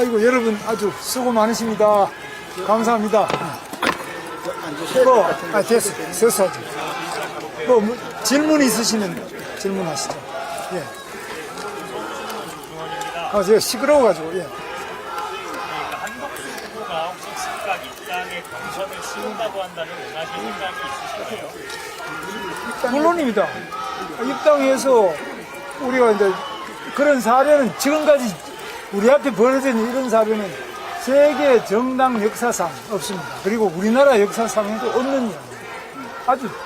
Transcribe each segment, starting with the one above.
아이고, 여러분 아주 수고 많으십니다. 감사합니다. 됐어. 질문 있으시면 질문하시죠. 예. 제가 시끄러워가지고, 예. 한덕수 후보가 혹시 즉각 입당에 경선을 치른다고 한다면 원하시는 생각이 있으신가요? 물론입니다. 입당해서 우리가 이제 그런 사례는 지금까지 우리 앞에 벌어진 이런 사례는 세계 정당 역사상 없습니다. 그리고 우리나라 역사상에도 없는 이야기입니다.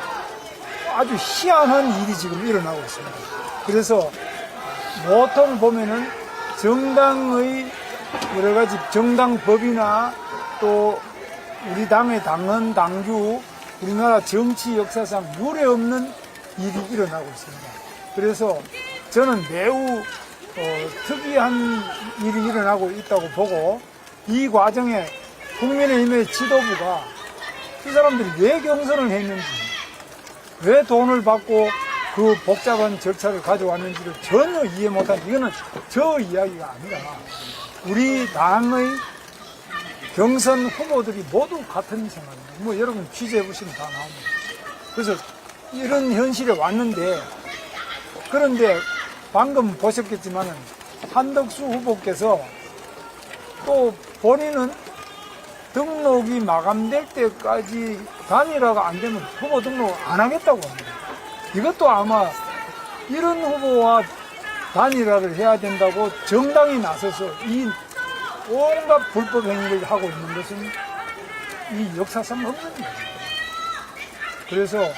아주 희한한 일이 지금 일어나고 있습니다. 그래서 보통 보면은 정당의 여러 가지 정당법이나 또 우리 당의 당헌, 당규, 우리나라 정치 역사상 유례 없는 일이 일어나고 있습니다. 그래서 저는 매우 특이한 일이 일어나고 있다고 보고, 이 과정에 국민의힘의 지도부가 이 사람들이 왜 경선을 했는지, 왜 돈을 받고 그 복잡한 절차를 가져왔는지를 전혀 이해 못한, 이거는 저 이야기가 아니라 우리 당의 경선 후보들이 모두 같은 생각입니다. 여러분 취재해보시면 다 나옵니다. 그래서 이런 현실에 왔는데, 그런데 방금 보셨겠지만은 한덕수 후보께서 또 본인은 등록이 마감될 때까지 단일화가 안 되면 후보 등록을 안 하겠다고 합니다. 이것도 아마 이런 후보와 단일화를 해야 된다고 정당이 나서서 이 온갖 불법 행위를 하고 있는 것은 이 역사상 없는 일입니다. 그래서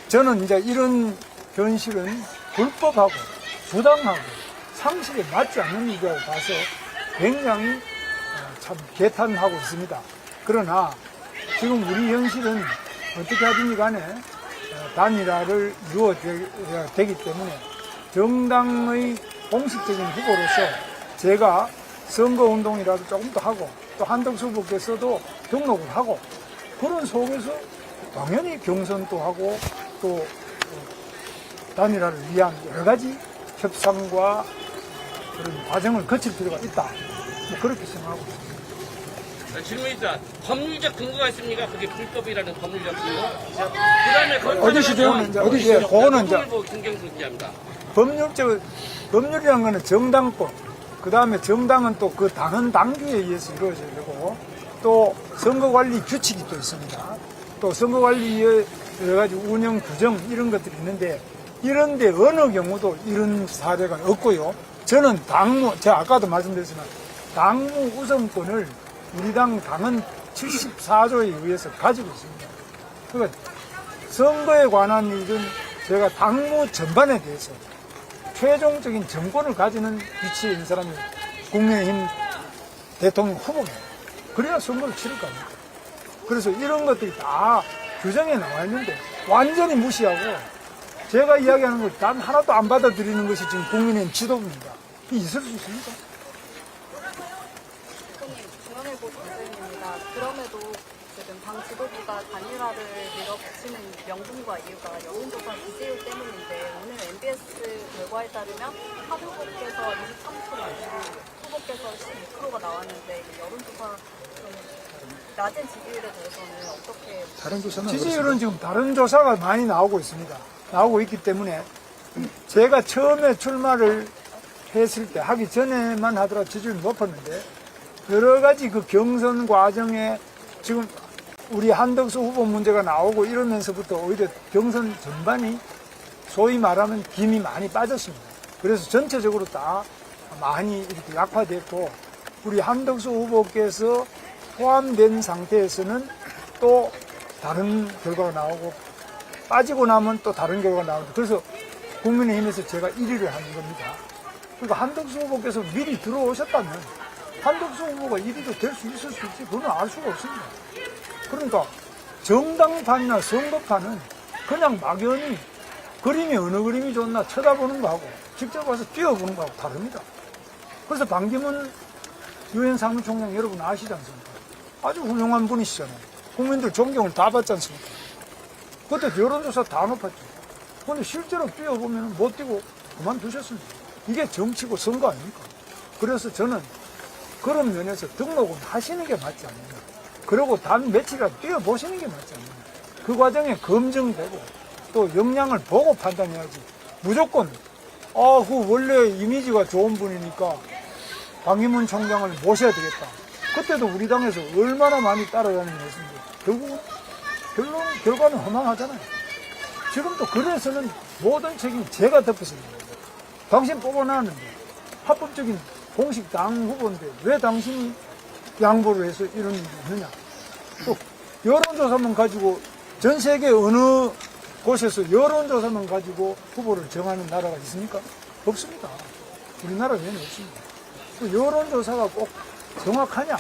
저는 이제 이런 현실은 불법하고 부당하고 상식에 맞지 않는 일이라고 봐서 굉장히 참 개탄하고 있습니다. 그러나 지금 우리 현실은 어떻게 하든지 간에 단일화를 이루어야 되기 때문에 정당의 공식적인 후보로서 제가 선거운동이라도 조금 더 하고, 또 한덕수 후보께서도 등록을 하고, 그런 속에서 당연히 경선도 하고 또 단일화를 위한 여러 가지 협상과 그런 과정을 거칠 필요가 있다. 그렇게 생각하고 있습니다. 질문이다. 법률적 근거가 있습니까? 그게 불법이라는 법률적 근거. 그다음에 어디시죠? 그거는 이제 김경수입니다. 법률이라는 거는 정당법. 그 다음에 정당은 또 그 당헌 당규에 의해서 이루어져야 되고, 또 선거관리 규칙이 또 있습니다. 또 선거관리의 여러 가지 운영 규정 이런 것들이 있는데, 이런데 어느 경우도 이런 사례가 없고요. 저는 제가 아까도 말씀드렸지만 당무 우선권을 우리 당 당헌 74조에 의해서 가지고 있습니다. 그러니까 선거에 관한 일은 제가 당무 전반에 대해서 최종적인 정권을 가지는 위치에 있는 사람이 국민의힘 대통령 후보입니다. 그래야 선거를 치를 겁니다. 그래서 이런 것들이 다 규정에 나와 있는데 완전히 무시하고 제가 이야기하는 걸 단 하나도 안 받아들이는 것이 지금 국민의힘 지도부입니다. 이게 있을 수 있습니까? 조현일보 전주입니다. 그럼에도 지금 당 지도부가 단일화를 밀어붙이는 명분과 이유가 여론조사 지지율 때문인데, 오늘 MBS 결과에 따르면 한 후보께서 23%, 후보께서 12%가 나왔는데 여론조사 낮은 지지율에 대해서는 어떻게? 다른 조사는 지지율은 지금 다른 조사가 많이 나오고 있습니다. 나오고 있기 때문에 제가 처음에 출마를 했을 때 하기 전에만 하더라도 지지율이 높았는데, 여러 가지 그 경선 과정에 지금 우리 한덕수 후보 문제가 나오고 이러면서부터 오히려 경선 전반이 소위 말하면 김이 많이 빠졌습니다. 그래서 전체적으로 다 많이 이렇게 약화됐고, 우리 한덕수 후보께서 포함된 상태에서는 또 다른 결과가 나오고, 빠지고 나면 또 다른 결과가 나오고, 그래서 국민의힘에서 제가 1위를 하는 겁니다. 그러니까 한덕수 후보께서 미리 들어오셨다면 한덕수 후보가 1위도 될 수 있을 수 있지, 그건 알 수가 없습니다. 그러니까 정당판이나 선거판은 그냥 막연히 그림이 어느 그림이 좋나 쳐다보는 거하고 직접 와서 뛰어보는 거하고 다릅니다. 그래서 반기문 유엔 사무총장 여러분 아시지 않습니까? 아주 훌륭한 분이시잖아요. 국민들 존경을 다 받지 않습니까? 그때 여론조사 다 높았죠. 그런데 실제로 뛰어보면 못 뛰고 그만두셨습니다. 이게 정치고 선거 아닙니까? 그래서 저는 그런 면에서 등록은 하시는 게 맞지 않느냐. 그리고 단 며칠이라도 뛰어보시는 게 맞지 않느냐. 그 과정에 검증되고 또 역량을 보고 판단해야지. 무조건 그 원래 이미지가 좋은 분이니까 방기문 총장을 모셔야 되겠다. 그때도 우리 당에서 얼마나 많이 따라다니는 했는데 결국은 결과는 허망하잖아요. 지금도 그래서는 모든 책임 제가 덮으시는 거예요. 당신 뽑아놨는데 합법적인 공식 당 후보인데 왜 당신이 양보를 해서 이런 일이 있느냐. 또 여론조사만 가지고 전 세계 어느 곳에서 여론조사만 가지고 후보를 정하는 나라가 있습니까? 없습니다. 우리나라 외에는 없습니다. 또 여론조사가 꼭 정확하냐?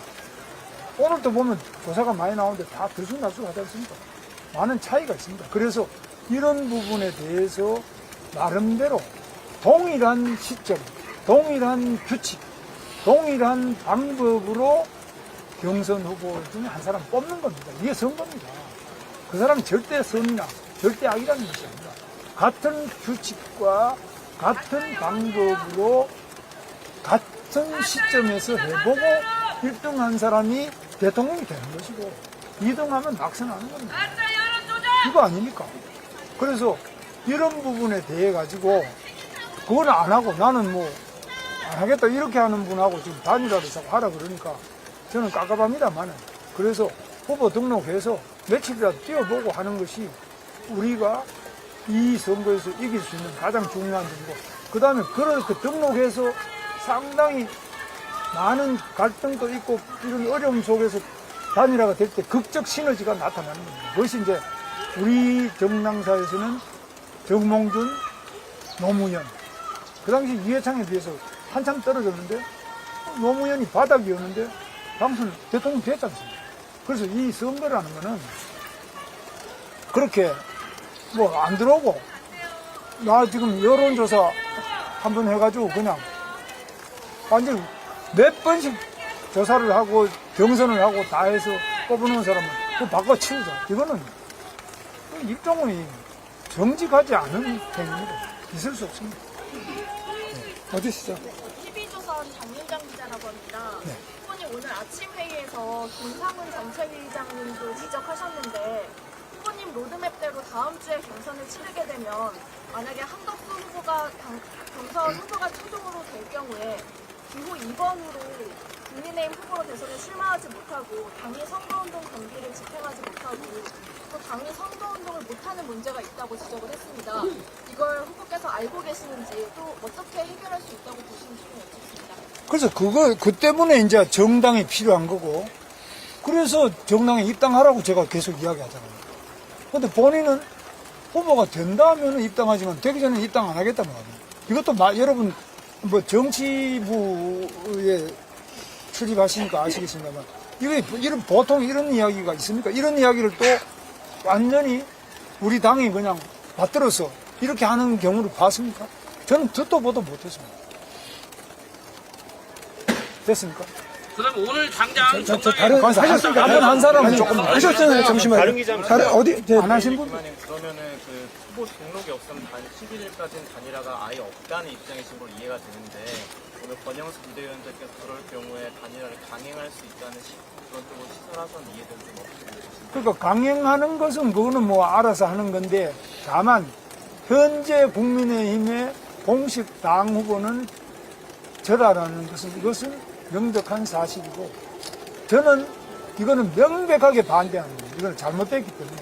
오늘도 보면 조사가 많이 나오는데 다 들쑥날쑥하지 않습니까? 많은 차이가 있습니다. 그래서 이런 부분에 대해서 나름대로 동일한 시점, 동일한 규칙, 동일한 방법으로 경선 후보 중에 한 사람 뽑는 겁니다. 이게 선거입니다. 그 사람이 절대 선이나 절대 악이라는 것이 아니라 같은 규칙과 같은 방법으로 같은 시점에서 해보고 1등한 사람이 대통령이 되는 것이고 2등하면 낙선하는 겁니다. 이거 아닙니까? 그래서 이런 부분에 대해 가지고 그걸 안 하고 나는 뭐 안 하겠다 이렇게 하는 분하고 지금 단일화를 자꾸 하라 그러니까 저는 깝깝합니다만은 그래서 후보 등록해서 며칠이라도 뛰어보고 하는 것이 우리가 이 선거에서 이길 수 있는 가장 중요한 점이고 그 다음에 그렇게 등록해서 상당히 많은 갈등도 있고 이런 어려움 속에서 단일화가 될 때 극적 시너지가 나타나는 겁니다. 그것이 이제 우리 정당사에서는 정몽준, 노무현 그 당시 이해창에 비해서 한참 떨어졌는데 노무현이 바닥이었는데 당선 대통령 됐지 않습니까? 그래서 이 선거라는 거는 그렇게 뭐 안 들어오고 나 지금 여론조사 한번 해가지고 그냥 완전 몇 번씩 조사를 하고 경선을 하고 다 해서 뽑아놓은 사람은 그 바꿔치우자. 이거는 일종의 정직하지 않은 행위입니다. 있을 수 없습니다. 네. 어디시죠? TV조선 장윤정 기자라고 합니다. 네. 후보님 오늘 아침 회의에서 김상훈 정책위의장님도 지적하셨는데 후보님 로드맵대로 다음 주에 경선을 치르게 되면 만약에 한덕수 후보가 경선 후보가 최종으로 될 경우에 기호 2번으로 국민의힘 후보로 대선에 출마하지 못하고 당이 선거운동 경기를 집행하지 못하고 또 당이 선거운동을 못하는 문제가 있다고 지적을 했습니다. 이걸 후보께서 알고 계시는지 또 어떻게 해결할 수 있다고 보시는지 좀 여쭙습니다. 그래서 그 때문에 이제 정당이 필요한 거고 그래서 정당에 입당하라고 제가 계속 이야기하잖아요. 근데 본인은 후보가 된다면 입당하지만 되기 전에 입당 안 하겠단 말이에요. 이것도 여러분 뭐 정치부에 출입하시니까 아시겠습니다만 이런 보통 이런 이야기가 있습니까? 이런 이야기를 또 완전히 우리 당이 그냥 받들어서 이렇게 하는 경우를 봤습니까? 저는 듣도 보도 못했습니다. 됐습니까? 그럼 오늘 당장 다른 하셨으니까 한번 한 사람은 조금 하셨잖아요. 잠시만요. 다른 기자 어디? 안 하신 분? 그러면은 그 후보 등록이 없으면 11일까지는 단일화가 아예 없다는 입장이신 걸 이해가 되는데 오늘 권영수 비대위원장께서 그럴 경우에 단일화를 강행할 수 있다는 그런 쪽으로 시설하선 이해는 좀 어떻게 되십니까? 그러니까 강행하는 것은 그거는 뭐 알아서 하는 건데 다만 현재 국민의힘의 공식 당 후보는 저라라는 것은 이것은 명백한 사실이고 저는 이거는 명백하게 반대하는 거예요. 이거는 잘못됐기 때문에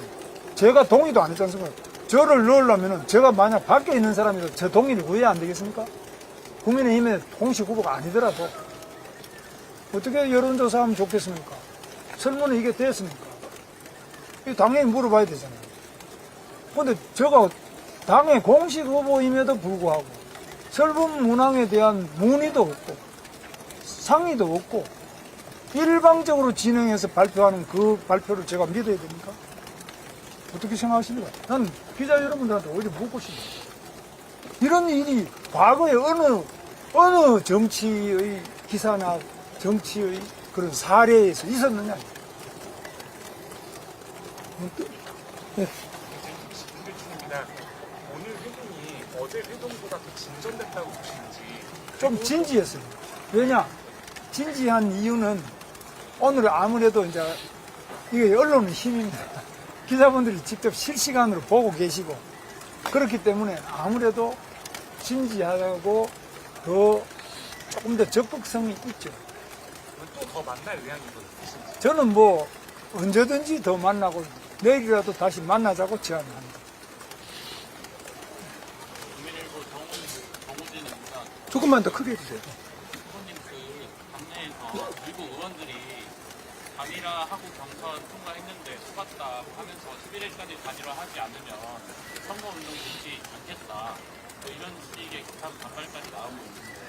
제가 동의도 안 했지 않습니까? 저를 넣으려면 제가 만약 밖에 있는 사람이라도 저 동의를 구해야 안 되겠습니까? 국민의힘의 공식 후보가 아니더라도 어떻게 여론조사하면 좋겠습니까? 설문은 이게 됐습니까? 이거 당연히 물어봐야 되잖아요. 근데 제가 당의 공식 후보임에도 불구하고 설문 문항에 대한 문의도 없고 상의도 없고 일방적으로 진행해서 발표하는 그 발표를 제가 믿어야 됩니까? 어떻게 생각하십니까? 난 기자 여러분들한테 오히려 묻고 싶어요. 이런 일이 과거에 어느 정치의 기사나 정치의 그런 사례에서 있었느냐? 네. 오늘 회동이 어제 회동보다 더 진전됐다고 보시는지 좀 진지했어요. 왜냐? 진지한 이유는 오늘 아무래도 이제 이게 언론의 힘입니다. 기자분들이 직접 실시간으로 보고 계시고 그렇기 때문에 아무래도 진지하고 조금 더 적극성이 있죠. 또 더 만날 의향이 더 있으신지. 저는 뭐 언제든지 더 만나고 내일이라도 다시 만나자고 제안합니다. 국민일보 정우진입니다. 조금만 더 크게 해주세요. 후보님 당내에서 일부 의원들이 단일화하고 경선 통과했는데 속았다 하면서 11일까지 단일화하지 않으면 선거운동 되지 않겠다. 이런 식의 기타 반발까지 나오고 있는데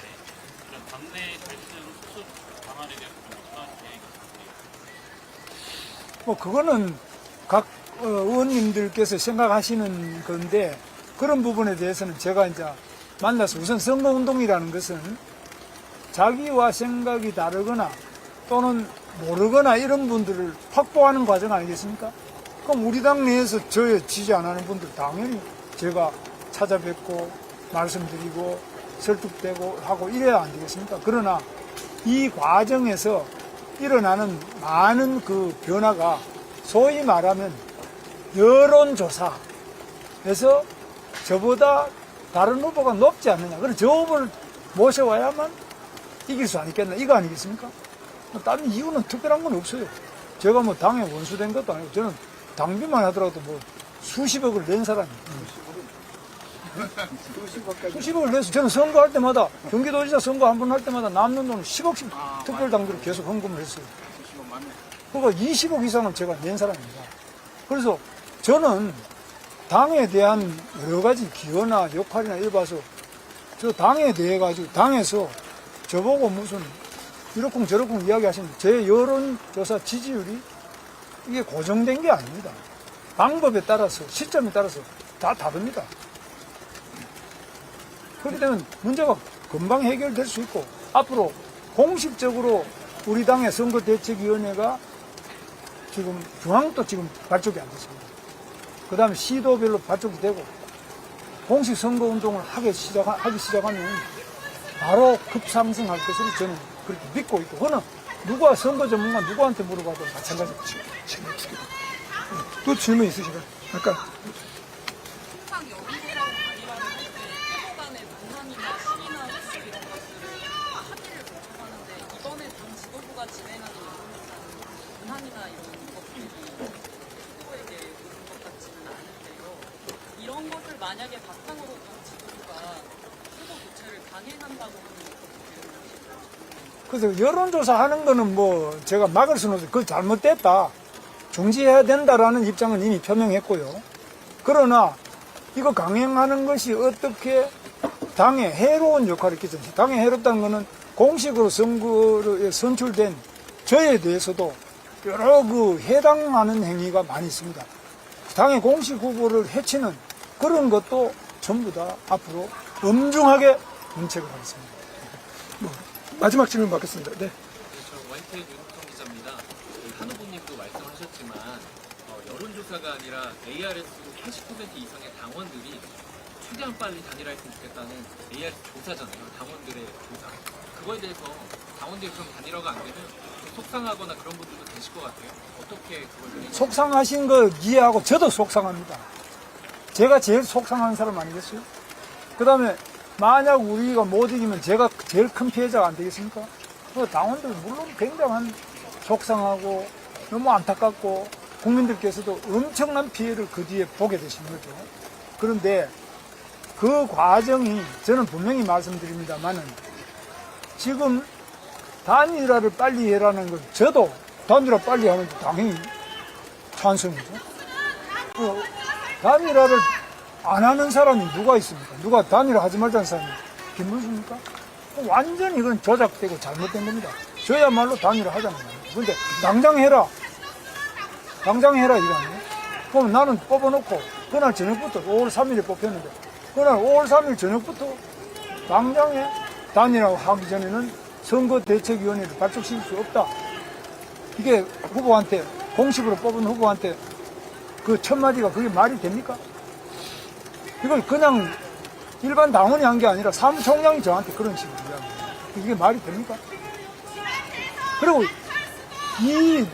이런 당내 갈등 수습 방안에 대해서 좀 어떤 계획이신지. 뭐 그거는 각 의원님들께서 생각하시는 건데 그런 부분에 대해서는 제가 이제 만나서 우선 선거운동이라는 것은 자기와 생각이 다르거나 또는 모르거나 이런 분들을 확보하는 과정 아니겠습니까? 그럼 우리 당 내에서 저에 지지 안 하는 분들 당연히 제가 찾아뵙고 말씀드리고 설득되고 하고 이래야 안 되겠습니까? 그러나 이 과정에서 일어나는 많은 그 변화가 소위 말하면 여론조사에서 저보다 다른 후보가 높지 않느냐. 그래서 저 후보를 모셔와야만 이길 수 있겠나. 이거 아니겠습니까? 뭐 다른 이유는 특별한 건 없어요. 제가 뭐 당에 원수된 것도 아니고 저는 당비만 하더라도 뭐 수십억을 낸 사람이에요. 수십억을 내서 저는 선거할 때마다 경기도지사 선거 한 번 할 때마다 남는 돈을 10억씩 특별당비로 계속 헌금을 했어요. 그러니까 20억 이상을 제가 낸 사람입니다. 그래서 저는 당에 대한 여러 가지 기여나 역할이나 이래 봐서 저 당에 대해 가지고 당에서 저보고 무슨 이렇쿵 저렇쿵 이야기 하시는데 제 여론조사 지지율이 이게 고정된 게 아닙니다. 방법에 따라서 시점에 따라서 다 다릅니다. 그렇기 때문에 문제가 금방 해결될 수 있고 앞으로 공식적으로 우리 당의 선거대책위원회가 지금 중앙도 지금 발족이 안 됐습니다. 그 다음에 시도별로 발족이 되고 공식 선거운동을 하기 시작하면 바로 급상승할 것으로 저는 그렇게 믿고 있고 그거는 누가 선거 전문가 누구한테 물어봐도 마찬가지입니다. 또 질문 있으신가요? 아까 항상 여론조사 단일화를 할 때 후보 간의 논란이나 시기나 수습 이런 것들을 합의를 거쳐가는데 이번에 당 지도부가 진행하는 여론조사는 논란이나 이런 것들이 후보에게 오는 것 같지는 않은데요. 이런 것을 만약에 바탕으로 당 지도부가 후보 교체를 강행한다고 하는 그래서 여론조사 하는 거는 뭐 제가 막을 수는 없어요. 그거 잘못됐다. 중지해야 된다라는 입장은 이미 표명했고요. 그러나 이거 강행하는 것이 어떻게 당에 해로운 역할을 끼쳤는지 당에 해롭다는 것은 공식으로 선거에 선출된 저에 대해서도 여러 그 해당하는 행위가 많이 있습니다. 당의 공식 후보를 해치는 그런 것도 전부 다 앞으로 엄중하게 문책을 하겠습니다. 마지막 질문 받겠습니다. 네. 저 YTN 윤호성 기자입니다. 한 후보님도 말씀하셨지만 여론조사가 아니라 ARS로 80% 이상의 당원들이 최대한 빨리 단일화했으면 좋겠다는 ARS 조사잖아요. 당원들의 조사. 그거에 대해서 당원들이 그럼 단일화가 안 되면 좀 속상하거나 그런 분들도 계실 것 같아요. 어떻게 그걸 속상하신 거 이해하고 저도 속상합니다. 제가 제일 속상한 사람 아니겠어요? 그 다음에 만약 우리가 못 이기면 제가 제일 큰 피해자가 안 되겠습니까? 그 당원들 물론 굉장한 속상하고 너무 안타깝고 국민들께서도 엄청난 피해를 그 뒤에 보게 되시는 거죠. 그런데 그 과정이 저는 분명히 말씀드립니다만은 지금 단일화를 빨리 해라는 걸 저도 단일화 빨리 하는 게 당연히 찬성이죠. 단일화를 안 하는 사람이 누가 있습니까? 누가 단일화 하지 말자는 사람이 김문수입니까? 완전히 이건 조작되고 잘못된 겁니다. 저야말로 단일화 하자는 거예요. 근데 당장 해라. 당장 해라 이거 아니에요? 그럼 나는 뽑아놓고 그날 저녁부터 5월 3일에 뽑혔는데 그날 5월 3일 저녁부터 당장에 단일화 하기 전에는 선거대책위원회를 발족시킬 수 없다. 이게 후보한테 공식으로 뽑은 후보한테 그 첫 마디가 그게 말이 됩니까? 이걸 그냥 일반 당원이 한 게 아니라 사무총장이 저한테 그런 식으로 이야기해요. 이게 말이 됩니까? 그리고 이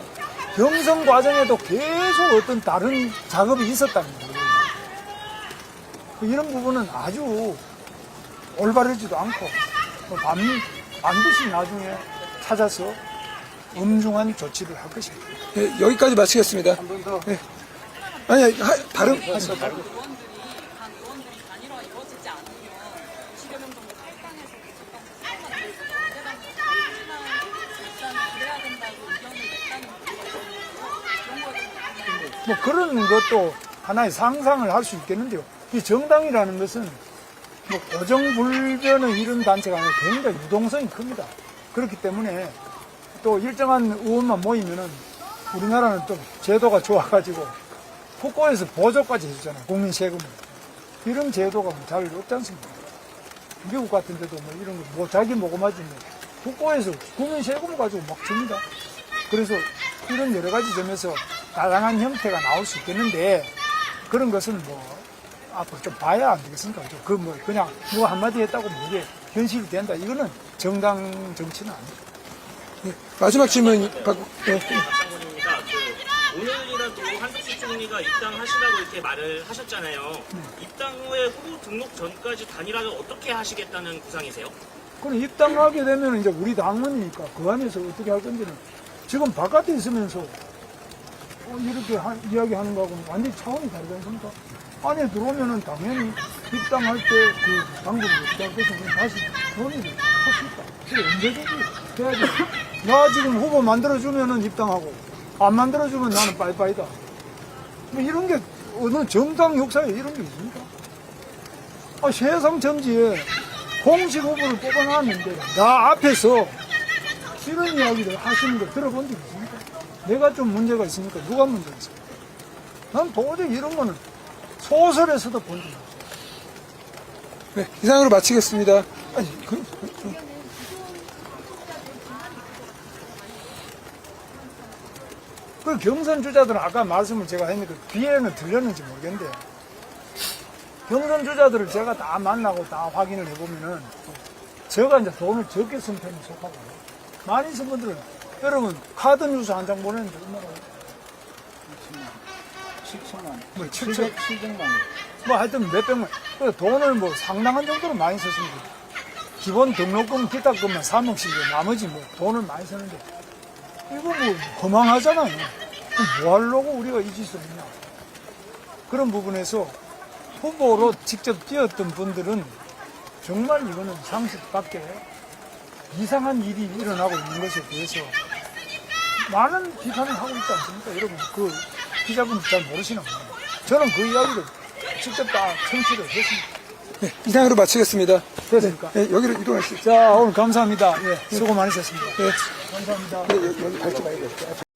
경선 과정에도 계속 어떤 다른 작업이 있었다는 거예요. 이런 부분은 아주 올바르지도 않고 반드시 나중에 찾아서 엄중한 조치를 할 것입니다. 네, 여기까지 마치겠습니다. 네. 아니, 다른, 단 의원들이 단일화 이루어지지 않으면 20여 명 정도 탈당해서 계속한 수사만 되고 언제당 일단 그래야 된다고 의견을 냈다는 그런 거에 대해서 뭐 그런 것도 하나의 상상을 할 수 있겠는데요. 이 정당이라는 것은 뭐 고정불변의 이런 단체가 아니라 굉장히 유동성이 큽니다. 그렇기 때문에 또 일정한 의원만 모이면은 우리나라는 또 제도가 좋아가지고 국고에서 보조까지 해주잖아요. 국민 세금을. 이런 제도가 잘 없지 않습니까? 미국 같은 데도 뭐 이런 거, 뭐 자기 모금하지 뭐 국고에서 국민 세금 가지고 막 줍니다. 그래서 이런 여러 가지 점에서 다양한 형태가 나올 수 있겠는데 그런 것은 뭐 앞으로 좀 봐야 안 되겠습니까? 그 뭐 그냥 뭐 한마디 했다고 뭐 이게 현실이 된다. 이거는 정당 정치는 아니죠. 네, 마지막 질문 받고, 네. 박상곤입니다. 오늘이라도 한덕수 총리가 입당하시라고 이렇게 말을 하셨잖아요. 입당 후에 후보 등록 전까지 단일화를 어떻게 하시겠다는 구상이세요? 그럼 입당하게 되면 이제 우리 당원이니까 그 안에서 어떻게 할 건지는 지금 바깥에 있으면서 이렇게 이야기하는 거하고는 완전히 차원이 다르지 않습니까? 안에 들어오면은 당연히 입당할 때 그 당국이 입당할 것은 다시 논의를 할 수 있다. 그게 언제든지 해야지. 나 지금 후보 만들어주면은 입당하고 안 만들어주면 나는 빠이빠이다. 뭐 이런 게 어느 정당 역사에 이런 게 있습니까? 세상 점지에 공식 후보를 뽑아놨는데 나 앞에서 이런 이야기를 하시는 걸 들어본 적 있습니까? 내가 좀 문제가 있으니까 누가 문제가 있습니까? 난 도저히 이런 거는 소설에서도 본 적이 없어요. 네, 이상으로 마치겠습니다. 아니, 그 경선 주자들은 아까 말씀을 제가 했는데 귀에는 들렸는지 모르겠는데 경선 주자들을 제가 다 만나고 다 확인을 해보면은 제가 이제 돈을 적게 쓴 편에 속하고 많이 쓴 분들은 여러분 카드 뉴스 한 장 보냈는데 얼마나 7천만 뭐 700만 뭐 하여튼 몇백만 돈을 뭐 상당한 정도로 많이 썼습니다. 기본 등록금 기타금만 3억씩이고 나머지 뭐 돈을 많이 썼는데 이거 뭐 허망하잖아요. 뭐 하려고 우리가 이 짓을 했냐. 그런 부분에서 후보로 직접 뛰었던 분들은 정말 이거는 상식 밖에 이상한 일이 일어나고 있는 것에 대해서 많은 비판을 하고 있지 않습니까? 여러분, 그 기자분들 잘 모르시나 봐요. 저는 그 이야기를 직접 다 청취를 했습니다. 네, 이상으로 마치겠습니다. 됐습니까? 네, 여기로 이동하시죠. 자, 오늘 감사합니다. 예, 수고 많으셨습니다. 네, 감사합니다. 네, 여기 밟지 말고.